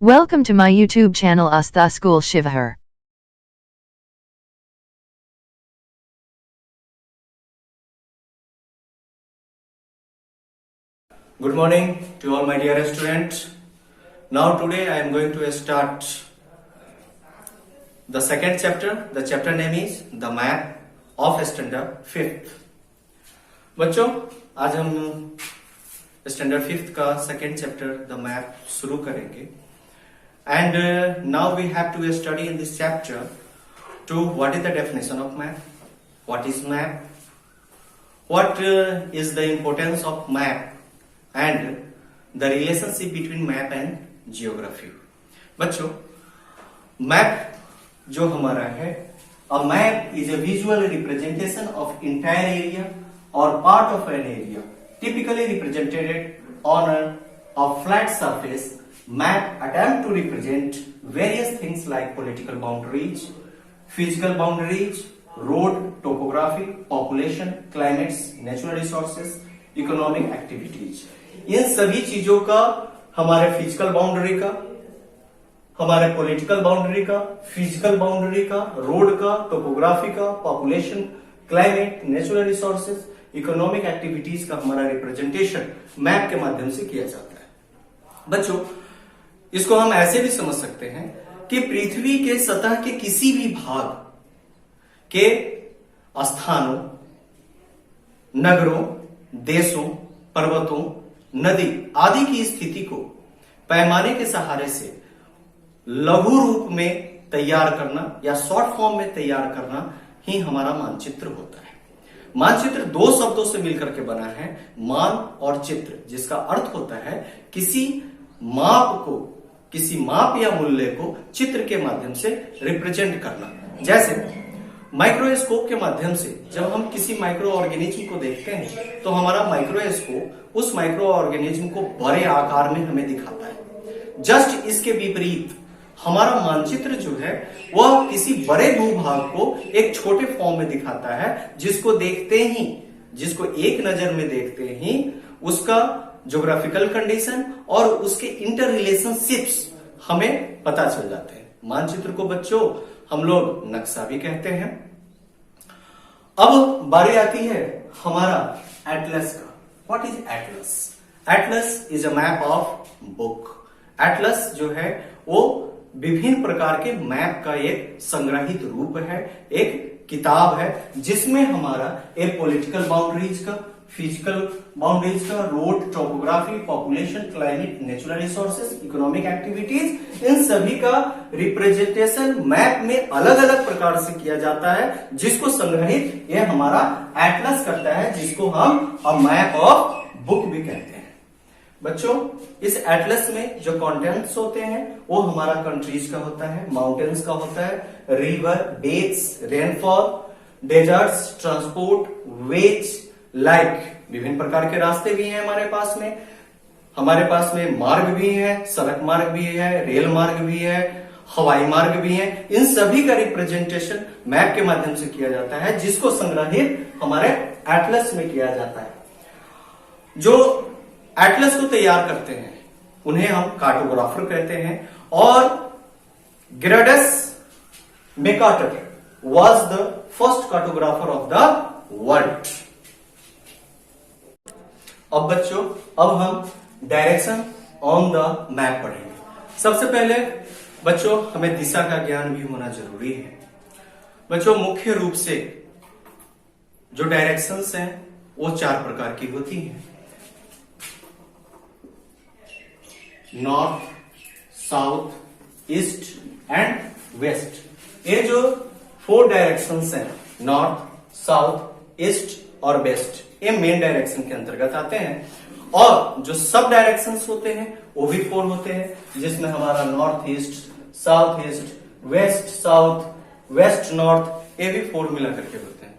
Welcome to my YouTube channel Astha School Shivahar. Good morning to all my dear students. Now today I am going to start the second chapter. The chapter name is The Map of Standard 5th. बच्चों आज हम standard 5th का second chapter the map शुरू करेंगे. And now we have to study in this chapter to what is the definition of map, what is map, what is the importance of map and the relationship between map and geography. बच्चों map जो हमारा है, a map is a visual representation of entire area or part of an area typically represented on a flat surface. Map attempt to represent various things like political boundaries, physical boundaries, road topography, population, climates, natural resources, economic activities. इन सभी चीजों का हमारे physical boundary का, हमारे political boundary का, physical boundary का, road का, topography का, population, climate, natural resources, economic activities का हमारा रिप्रेजेंटेशन मैप के माध्यम से किया जाता है. बच्चों इसको हम ऐसे भी समझ सकते हैं कि पृथ्वी के सतह के किसी भी भाग के स्थानों, नगरों, देशों, पर्वतों, नदी आदि की स्थिति को पैमाने के सहारे से लघु रूप में तैयार करना या शॉर्ट फॉर्म में तैयार करना ही हमारा मानचित्र होता है. मानचित्र दो शब्दों से मिलकर के बना है, मान और चित्र, जिसका अर्थ होता है किसी माप या मूल्य को चित्र के माध्यम से रिप्रेजेंट करना. जैसे माइक्रोस्कोप के माध्यम से जब हम किसी माइक्रो ऑर्गेनिज्म को देखते हैं तो हमारा माइक्रोस्कोप उस माइक्रो ऑर्गेनिज्म को बड़े आकार में हमें दिखाता है. जस्ट इसके विपरीत हमारा मानचित्र जो है वह किसी बड़े भूभाग को एक छोटे फॉर्म में दिखाता है, जिसको एक नजर में देखते ही उसका ज्योग्राफिकल कंडीशन और उसके इंटर रिलेशनशिप्स हमें पता चल जाते हैं. मानचित्र को बच्चों हम लोग नक्शा भी कहते हैं. अब बारी आती है हमारा एटलस का. What is Atlas? Atlas is a map of book. Atlas जो है वो विभिन्न प्रकार के मैप का एक संग्रहित रूप है, एक किताब है, जिसमें हमारा एक पॉलिटिकल बाउंड्रीज का, फिजिकल बाउंड्रीज का, road, topography, population, climate, natural resources, economic activities, इन सभी का रिप्रेजेंटेशन मैप में अलग अलग प्रकार से किया जाता है, जिसको संग्रहित ये हमारा एटलस करता है, जिसको हम अ मैप ऑफ बुक भी कहते हैं. बच्चों इस एटलस में जो कंटेंट्स होते हैं वो हमारा कंट्रीज का होता है, माउंटेन्स का होता है, river, belts, rainfall, deserts, transport, ways, like विभिन्न प्रकार के रास्ते भी हैं हमारे पास में मार्ग भी है, सड़क मार्ग भी है, रेल मार्ग भी है, हवाई मार्ग भी है. इन सभी का रिप्रेजेंटेशन मैप के माध्यम से किया जाता है, जिसको संग्रहित हमारे एटलस में किया जाता है. जो एटलस को तैयार करते हैं उन्हें हम कार्टोग्राफर कहते हैं. और गिराडस मेकार्टर was the first cartographer of the world. अब बच्चों अब हम डायरेक्शन ऑन द मैप पढ़ेंगे. सबसे पहले बच्चों हमें दिशा का ज्ञान भी होना जरूरी है. बच्चों मुख्य रूप से जो डायरेक्शंस हैं वो 4 प्रकार की होती हैं: north, south, east and west. ये जो 4 डायरेक्शंस हैं, नॉर्थ, साउथ, ईस्ट और वेस्ट, ये मेन डायरेक्शन के अंतर्गत आते हैं. और जो सब डायरेक्शंस होते हैं वो भी 4 होते हैं, जिसमें हमारा north east, south east, west south, west north, ये भी 4 मिला करके होते हैं.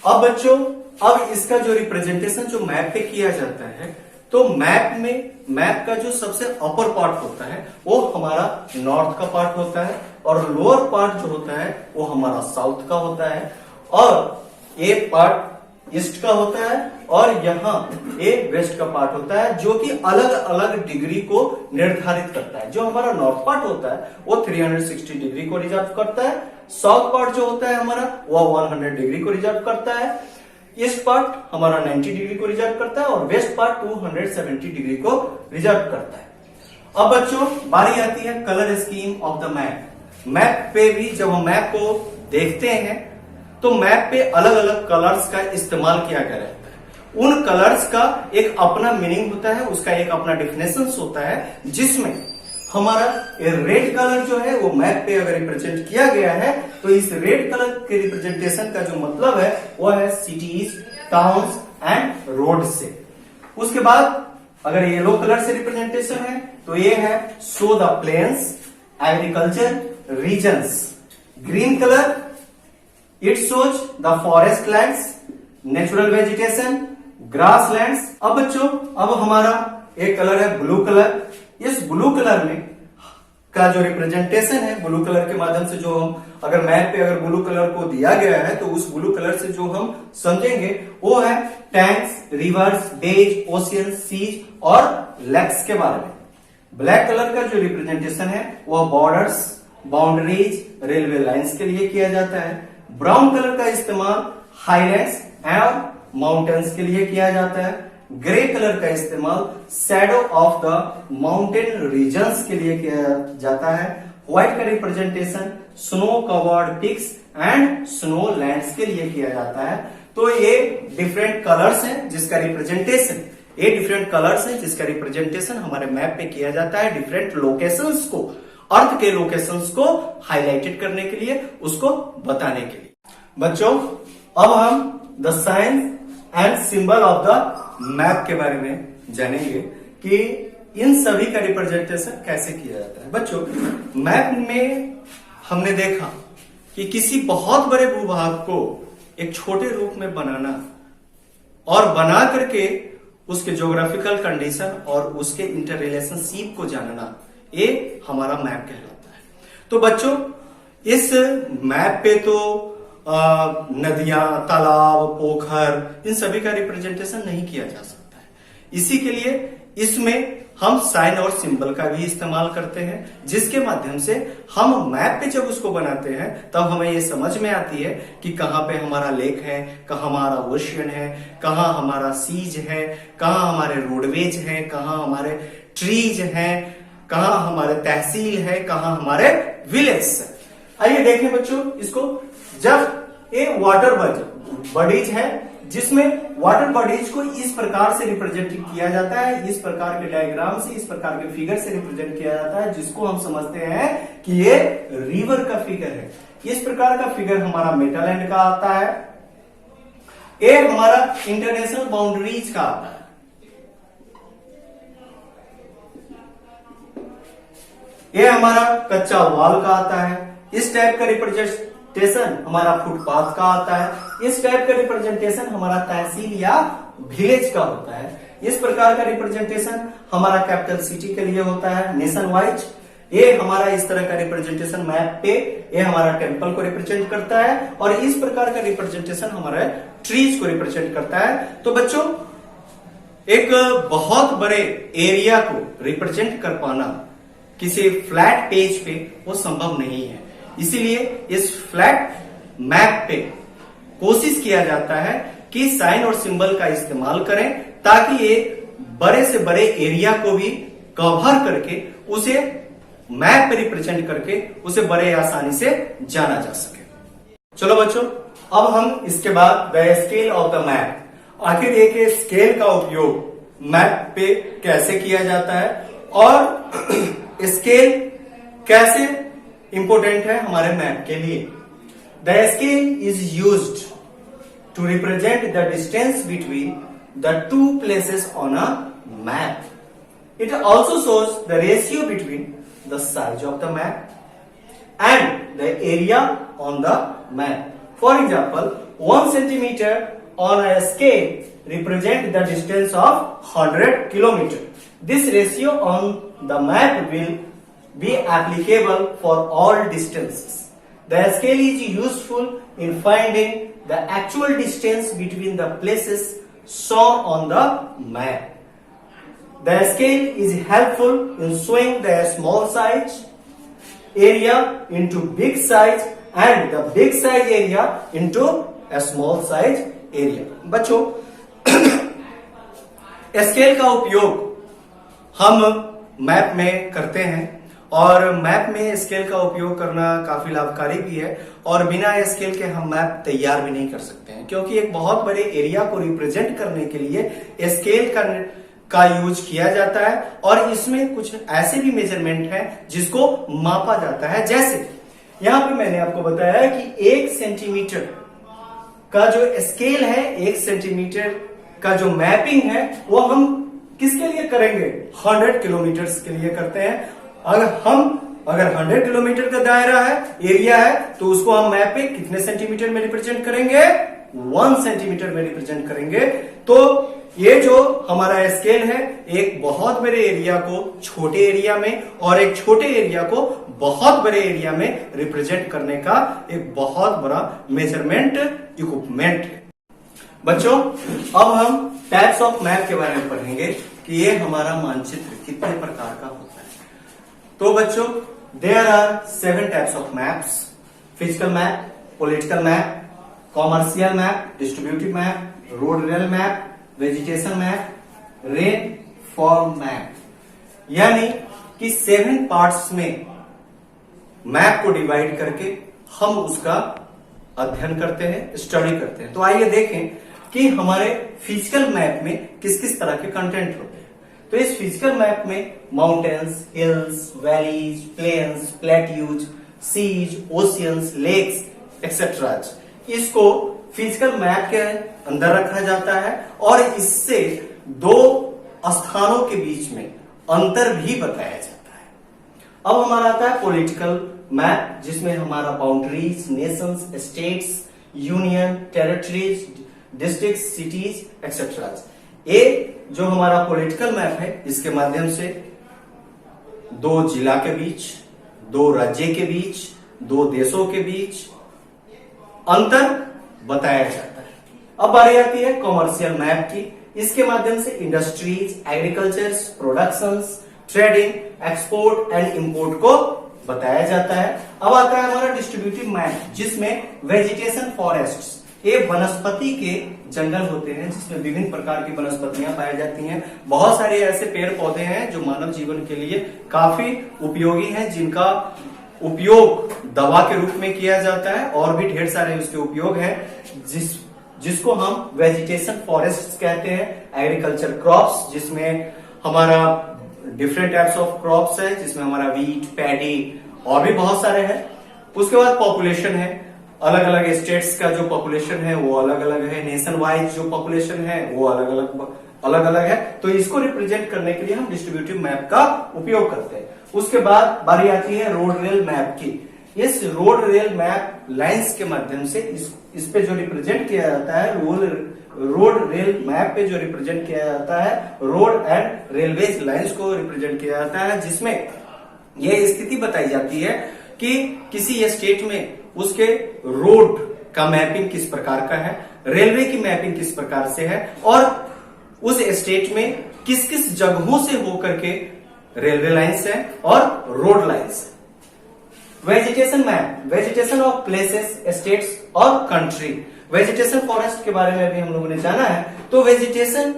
अब बच्चों अब इसका जो रिप्रेजेंटेशन जो मैप पे किया जाता है, तो मैप का जो सबसे अपर पार्ट होता है वो हमारा नॉर्थ का पार्ट होता है, और लोअर पार्ट जो होता है वो हमारा साउथ का होता है, और ये पार्ट ईस्ट का होता है और यहाँ ए वेस्ट का पार्ट होता है, जो कि अलग अलग डिग्री को निर्धारित करता है। जो हमारा नॉर्थ पार्ट होता है वो 360 डिग्री को रिजर्व करता है, साउथ पार्ट जो होता है हमारा वो 100 डिग्री को रिजर्व करता है, ईस्ट पार्ट हमारा 90 डिग्री को रिजर्व करता है और वेस्ट पार्ट 270 डिग्री को रिजर्व करता है। अब बच्चों बारी आती है colour scheme of the map. Map पे भी जब हम मैप को देखते हैं तो मैप पे अलग अलग कलर्स का इस्तेमाल किया गया रहता है। उन कलर्स का एक अपना मीनिंग होता है, उसका एक अपना डेफिनेशन होता है, जिसमें हमारा रेड कलर जो है वो मैप पे अगर रिप्रेजेंट किया गया है तो इस रेड कलर के रिप्रेजेंटेशन का जो मतलब है वो है सिटीज, टाउन्स एंड रोड से। उसके बाद अगर येलो कलर से रिप्रेजेंटेशन है तो ये है show the plains, agriculture regions. Green colour it shows the forest lands, natural vegetation, grass lands. अब बच्चों अब हमारा एक कलर है ब्लू कलर। इस ब्लू कलर में का जो रिप्रेजेंटेशन है, ब्लू कलर के माध्यम से जो हम अगर मैप पे अगर ब्लू कलर को दिया गया है तो उस ब्लू कलर से जो हम समझेंगे वो है tanks, rivers, bays, ocean, seas और लेक्स के बारे में। ब्लैक कलर का जो रिप्रेजेंटेशन है वह बॉर्डर्स, बाउंड्रीज, रेलवे लाइंस के लिए किया जाता है। ब्राउन कलर का इस्तेमाल हाईलैंड्स और माउंटेन्स के लिए किया जाता है। ग्रे कलर का इस्तेमाल shadow of the mountain regions के लिए किया जाता है। व्हाइट का representation snow covered peaks and snow lands के लिए किया जाता है। तो ये डिफरेंट कलर्स हैं जिसका रिप्रेजेंटेशन, ये डिफरेंट कलर्स हैं जिसका रिप्रेजेंटेशन हमारे मैप पे किया जाता है डिफरेंट लोकेशंस को, अर्थ के लोकेशंस को हाईलाइटेड करने के लिए, उसको बताने के लिए। बच्चों अब हम the sign and symbol of the map के बारे में जानेंगे कि इन सभी का रिप्रेजेंटेशन कैसे किया जाता है। बच्चों मैप में हमने देखा कि किसी बहुत बड़े भूभाग को एक छोटे रूप में बनाना और बना करके उसके ज्योग्राफिकल कंडीशन और उसके इंटर रिलेशनशिप को जानना, ये हमारा मैप कहलाता है। तो बच्चों इस मैप पे तो नदियां, तालाब, पोखर, इन सभी का रिप्रेजेंटेशन नहीं किया जा सकता है। इसी के लिए इसमें हम साइन और सिंबल का भी इस्तेमाल करते हैं, जिसके माध्यम से हम मैप पे जब उसको बनाते हैं तब हमें ये समझ में आती है कि कहाँ पे हमारा लेक है, कहाँ हमारा ओशियन है, कहाँ हमारा सीज है, कहाँ हमारे रोडवेज हैं, कहाँ हमारे ट्रीज हैं, कहाँ हमारे तहसील है, कहाँ हमारे विलेज है। आइए देखें बच्चों इसको। जब ये वाटर बॉडीज है जिसमें वाटर बॉडीज को इस प्रकार से रिप्रेजेंट किया जाता है, इस प्रकार के डायग्राम से, इस प्रकार के फिगर से रिप्रेजेंट किया जाता है, जिसको हम समझते हैं कि ये रिवर का फिगर है। इस प्रकार का फिगर हमारा मेटालैंड का आता है, ये हमारा इंटरनेशनल बाउंड्रीज का आता है, ये हमारा कच्चा वाल का आता है, इस टाइप का रिप्रेजेंटेशन हमारा फुटपाथ का आता है, इस टाइप का रिप्रेजेंटेशन हमारा तहसील या विलेज का होता है, इस प्रकार का रिप्रेजेंटेशन हमारा कैपिटल सिटी के लिए होता है, नेशन वाइज। ये हमारा इस तरह का रिप्रेजेंटेशन मैप पे ये हमारा टेम्पल को रिप्रेजेंट करता है और इस प्रकार का रिप्रेजेंटेशन हमारे ट्रीज को रिप्रेजेंट करता है। तो बच्चों एक बहुत बड़े एरिया को रिप्रेजेंट कर पाना किसी फ्लैट पेज पे वो संभव नहीं है, इसीलिए इस फ्लैट मैप पे कोशिश किया जाता है कि साइन और सिंबल का इस्तेमाल करें ताकि ये बड़े से बड़े एरिया को भी कवर करके उसे मैप पे रिप्रेजेंट करके उसे बड़े आसानी से जाना जा सके। चलो बच्चों अब हम इसके बाद the scale of the map, आखिर देखिए स्केल का उपयोग मैप पे कैसे किया जाता है और स्केल कैसे इंपोर्टेंट है हमारे मैप के लिए। The scale is used to represent the distance between the two places on a map. It also shows the ratio between the size of the map and the area on the map. For example, 1 centimeter on a scale represent the distance of 100 kilometer. This ratio on the map will be applicable for all distances. The scale is useful in finding the actual distance between the places shown on the map. The scale is helpful in showing the small size area into big size and the big size area into a small size area. बच्चों scale का उपयोग हम map में करते हैं और map में scale का उपयोग करना काफी लाभकारी भी है और बिना स्केल के हम मैप तैयार भी नहीं कर सकते हैं, क्योंकि एक बहुत बड़े एरिया को रिप्रेजेंट करने के लिए स्केल का यूज किया जाता है और इसमें कुछ ऐसे भी मेजरमेंट है जिसको मापा जाता है। जैसे यहां पे मैंने आपको बताया है कि 1 सेंटीमीटर का जो स्केल है, 1 सेंटीमीटर का जो मैपिंग है वो हम किसके लिए करेंगे? 100 किलोमीटर के लिए करते हैं। अगर 100 किलोमीटर का दायरा है, एरिया है, तो उसको हम मैप पे कितने सेंटीमीटर में रिप्रेजेंट करेंगे? 1 सेंटीमीटर में रिप्रेजेंट करेंगे। तो ये जो हमारा स्केल है, एक बहुत बड़े एरिया को छोटे एरिया में और एक छोटे एरिया को बहुत बड़े एरिया में रिप्रेजेंट करने का एक बहुत बड़ा मेजरमेंट इक्विपमेंट है। बच्चों अब हम टाइप्स ऑफ मैप के बारे में पढ़ेंगे कि ये हमारा मानचित्र कितने प्रकार का होता है। तो बच्चों there are 7 types of maps: physical map, political map, commercial map, distributive map, road rail map, vegetation map, rainfall map. यानी कि 7 पार्ट्स में मैप को डिवाइड करके हम उसका अध्ययन करते हैं, स्टडी करते हैं। तो आइए देखें कि हमारे फिजिकल मैप में किस किस तरह के कंटेंट होते हैं। तो इस फिजिकल मैप में mountains, hills, valleys, plains, plateaus, seas, oceans, lakes etcetera इसको फिजिकल मैप के अंदर रखा जाता है और इससे 2 स्थानों के बीच में अंतर भी बताया जाता है। अब हमारा आता है पॉलिटिकल मैप, जिसमें हमारा boundaries, Nations, states, union, territories, district, cities etcetera. ये जो हमारा पॉलिटिकल मैप है, इसके माध्यम से 2 जिला के बीच, 2 राज्य के बीच, 2 देशों के बीच अंतर बताया जाता है। अब बारी आती है कॉमर्शियल मैप की। इसके माध्यम से industries, agriculture, productions, trading, export and import को बताया जाता है। अब आता है हमारा डिस्ट्रीब्यूटिव मैप, जिसमें वेजिटेशन फॉरेस्ट, ये वनस्पति के जंगल होते हैं जिसमें विभिन्न प्रकार की वनस्पतियां पाई जाती हैं। बहुत सारे ऐसे पेड़ पौधे हैं जो मानव जीवन के लिए काफी उपयोगी हैं, जिनका उपयोग दवा के रूप में किया जाता है और भी ढेर सारे उसके उपयोग हैं, जिसको हम वेजिटेशन फॉरेस्ट कहते हैं। एग्रीकल्चर क्रॉप्स, जिसमें हमारा डिफरेंट टाइप्स ऑफ क्रॉप्स है, जिसमें हमारा वीट, पैडी और भी बहुत सारे हैं। उसके बाद पॉपुलेशन है, अलग अलग स्टेट्स का जो पॉपुलेशन है वो अलग अलग है, नेशन वाइज जो पॉपुलेशन है वो अलग अलग है। तो इसको रिप्रेजेंट करने के लिए हम डिस्ट्रीब्यूटिव मैप का उपयोग करते हैं। उसके बाद बारी आती है रोड रेल मैप की। इस रोड रेल मैप लाइंस के माध्यम से इस पे जो रिप्रेजेंट किया जाता है, रोड रेल मैप पे जो रिप्रेजेंट किया जाता है, रोड एंड रेलवेज लाइंस को रिप्रेजेंट किया जाता है, जिसमें यह स्थिति बताई जाती है कि किसी स्टेट में उसके रोड का मैपिंग किस प्रकार का है, रेलवे की मैपिंग किस प्रकार से है और उस स्टेट में किस किस जगहों से होकर के रेलवे लाइंस है और रोड लाइंस है। Vegetation map, vegetation of places, states और कंट्री। वेजिटेशन फॉरेस्ट के बारे में भी हम लोगों ने जाना है। तो वेजिटेशन,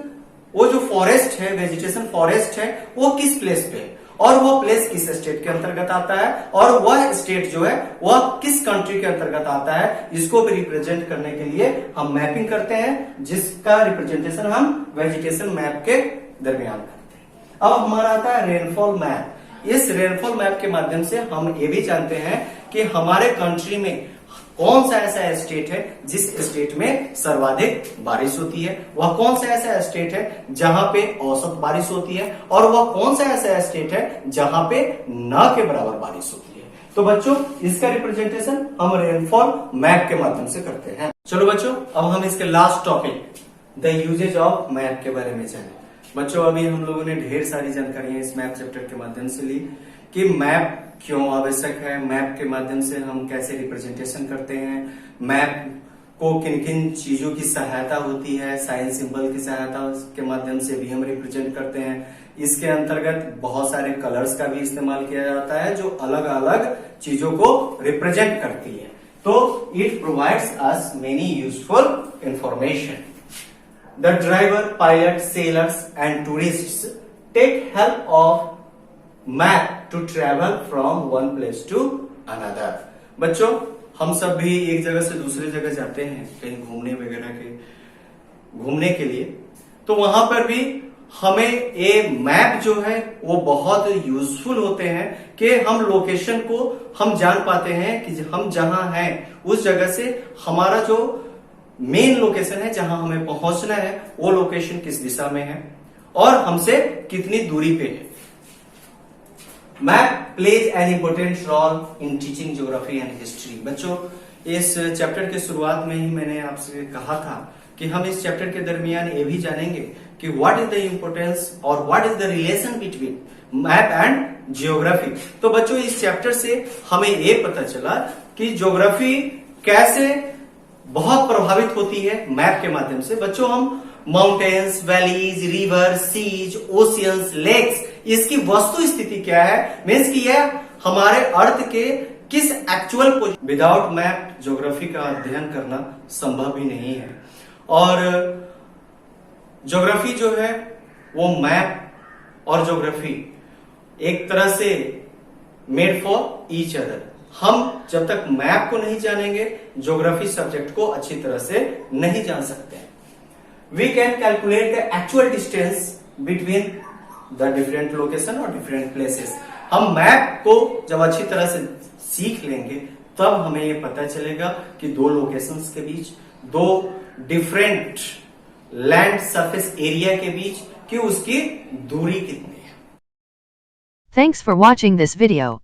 वो जो फॉरेस्ट है, वेजिटेशन फॉरेस्ट है, वो किस प्लेस पे है और वो प्लेस किस स्टेट के अंतर्गत आता है और वह स्टेट जो है वह किस कंट्री के अंतर्गत आता है, इसको भी रिप्रेजेंट करने के लिए हम मैपिंग करते हैं, जिसका रिप्रेजेंटेशन हम वेजिटेशन मैप के दरमियान करते हैं। अब हमारा आता है रेनफॉल मैप। इस रेनफॉल मैप के माध्यम से हम ये भी जानते हैं कि हमारे कंट्री में कौन सा ऐसा स्टेट है जिस स्टेट में सर्वाधिक बारिश होती है, वह कौन सा ऐसा स्टेट है जहां पे औसत बारिश होती है और वह कौन सा ऐसा स्टेट है जहां पे न के बराबर बारिश होती है। तो बच्चों इसका रिप्रेजेंटेशन हम रेनफॉल मैप के माध्यम से करते हैं। चलो बच्चों अब हम इसके last topic the uses of map के बारे में जाने। बच्चों अभी हम लोगों ने ढेर सारी जानकारियां इस मैप चैप्टर के माध्यम से ली कि मैप क्यों आवश्यक है, मैप के माध्यम से हम कैसे रिप्रेजेंटेशन करते हैं, मैप को किन किन चीजों की सहायता होती है, साइन सिंबल की सहायता के माध्यम से भी हम रिप्रेजेंट करते हैं। इसके अंतर्गत बहुत सारे कलर्स का भी इस्तेमाल किया जाता है जो अलग अलग चीजों को रिप्रेजेंट करती है। तो it provides us many useful information. The driver, pilot, sailors and tourists take help of map to travel from one place to another. बच्चों, हम सब भी एक जगह से दूसरी जगह जाते हैं कहीं घूमने के लिए, तो वहां पर भी हमें ये मैप जो है वो बहुत यूजफुल होते हैं कि हम लोकेशन को हम जान पाते हैं कि हम जहां हैं उस जगह से हमारा जो मेन लोकेशन है जहां हमें पहुंचना है वो लोकेशन किस दिशा में है और हमसे कितनी दूरी पे है। Map plays an important role in teaching geography and history. बच्चों, इस चैप्टर के शुरुआत में ही मैंने आपसे कहा था कि हम इस चैप्टर के दरमियान ये भी जानेंगे कि व्हाट इज द इंपॉर्टेंस और what is the relation between map and geography. तो बच्चों, इस चैप्टर से हमें ये पता चला कि ज्योग्राफी कैसे बहुत प्रभावित होती है मैप के माध्यम से। बच्चों, हम mountains, valleys, river, seas, oceans, lakes, इसकी वस्तु स्थिति क्या है, मीन्स कि यह हमारे अर्थ के किस actual position, without map geography का अध्ययन करना संभव ही नहीं है। और ज्योग्राफी जो है वो मैप और ज्योग्राफी एक तरह से मेड फॉर ईच अदर। हम जब तक मैप को नहीं जानेंगे ज्योग्राफी सब्जेक्ट को अच्छी तरह से नहीं जान सकते हैं। We can calculate the actual distance between the different location और डिफरेंट प्लेसेस। हम मैप को जब अच्छी तरह से सीख लेंगे तब हमें ये पता चलेगा कि दो लोकेशंस के बीच, दो डिफरेंट लैंड सरफेस एरिया के बीच कि उसकी दूरी कितनी है। Thanks for watching this video.